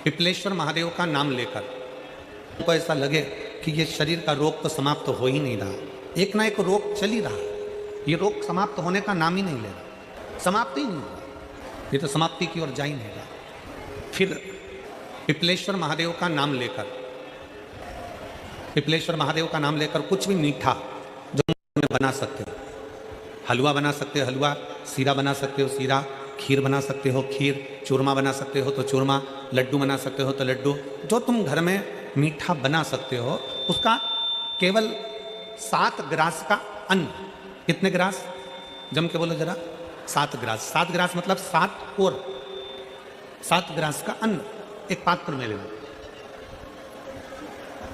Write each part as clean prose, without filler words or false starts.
पिपलेश्वर महादेव का नाम लेकर उनको ऐसा लगे कि ये शरीर का रोग तो समाप्त हो ही नहीं रहा, एक ना एक रोग चल ही रहा, ये रोग समाप्त होने का नाम ही नहीं ले रहा, समाप्त ही नहीं हो रहा, ये तो समाप्ति की ओर जा ही नहीं रहा। फिर पिपलेश्वर महादेव का नाम लेकर, पिपलेश्वर महादेव का नाम लेकर कुछ भी मीठा जो बना सकते हो, हलवा बना सकते हो हलवा, सीरा बना सकते हो सीरा, खीर बना सकते हो खीर, चूरमा बना सकते हो तो चूरमा, लड्डू बना सकते हो तो लड्डू, जो तुम घर में मीठा बना सकते हो उसका केवल 7 ग्रास का अन्न। कितने ग्रास? जम के बोलो जरा। 7 ग्रास। 7 ग्रास मतलब 7 ग्रास का अन्न एक पात्र में लेना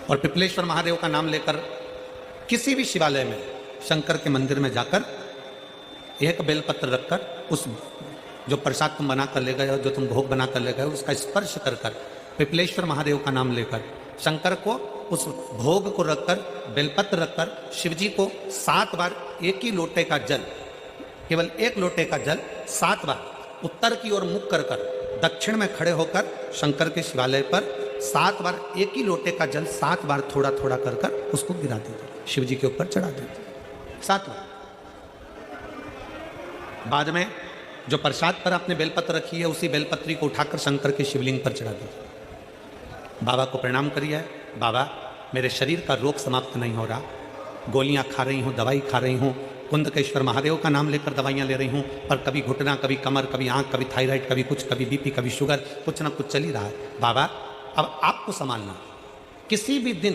और पिपलेश्वर महादेव का नाम लेकर किसी भी शिवालय में, शंकर के मंदिर में जाकर एक बेलपत्र रखकर उस जो प्रसाद तुम बना कर ले गए हो, जो तुम भोग बना कर ले गए हो, उसका स्पर्श कर कर पिपलेश्वर महादेव का नाम लेकर शंकर को उस भोग को रखकर, बेलपत्र रखकर शिवजी को 7 बार एक ही लोटे का जल, केवल एक लोटे का जल 7 बार उत्तर की ओर मुख कर कर दक्षिण में खड़े होकर शंकर के शिवालय पर 7 बार एक ही लोटे का जल 7 बार थोड़ा थोड़ा कर कर उसको गिरा दीजिए, शिवजी के ऊपर चढ़ा दीजिए 7 बार। बाद में जो प्रसाद पर आपने बेलपत्र रखी है उसी बेलपत्री को उठाकर शंकर के शिवलिंग पर चढ़ा दीजिए। बाबा को प्रणाम करिए, बाबा मेरे शरीर का रोग समाप्त नहीं हो रहा, गोलियां खा रही हूँ, दवाई खा रही हूँ, कुंदकेश्वर महादेव का नाम लेकर दवाइयाँ ले रही हूँ, पर कभी घुटना, कभी कमर, कभी आँख, कभी थायराइड, कभी कुछ, कभी बीपी, कभी शुगर, कुछ ना कुछ चल ही रहा है। बाबा अब आपको संभालना। किसी भी दिन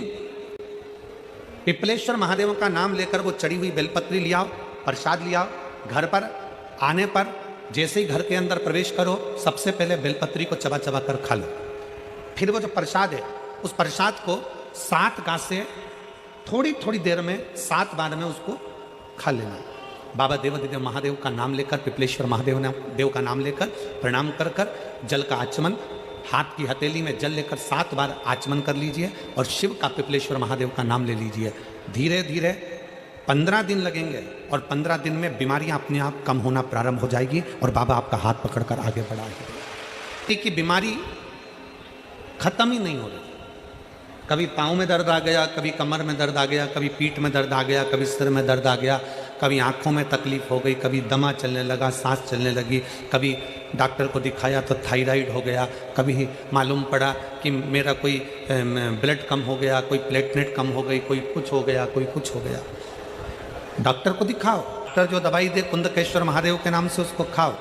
पिपलेश्वर महादेव का नाम लेकर वो चढ़ी हुई बेलपत्री ले आओ, प्रसाद ले आओ, घर पर आने पर जैसे ही घर के अंदर प्रवेश करो सबसे पहले बेलपत्री को चबा चबा कर खा लो। फिर वो जो प्रसाद है उस प्रसाद को 7 गांठ से थोड़ी थोड़ी देर में 7 बार में उसको खा लेना। बाबा देवाधिदेव महादेव का नाम लेकर, पिपलेश्वर महादेव का नाम लेकर प्रणाम कर कर जल का आचमन, हाथ की हथेली में जल लेकर 7 बार आचमन कर लीजिए और शिव का, पिपलेश्वर महादेव का नाम ले लीजिए। धीरे धीरे 15 दिन लगेंगे और 15 दिन में बीमारियां अपने आप कम होना प्रारंभ हो जाएगी और बाबा आपका हाथ पकड़कर आगे बढ़ाएंगे। कि बीमारी खत्म ही नहीं हो रही, कभी पाँव में दर्द आ गया, कभी कमर में दर्द आ गया, कभी पीठ में दर्द आ गया, कभी सिर में दर्द आ गया, कभी आँखों में तकलीफ हो गई, कभी दमा चलने लगा, सांस चलने लगी, कभी डॉक्टर को दिखाया तो थायराइड हो गया, कभी मालूम पड़ा कि मेरा कोई ब्लड कम हो गया, कोई प्लेटलेट कम हो गई, कोई कुछ हो गया, कोई कुछ हो गया। डॉक्टर को दिखाओ, डॉक्टर जो दवाई दे कुंदकेश्वर महादेव के नाम से उसको खाओ।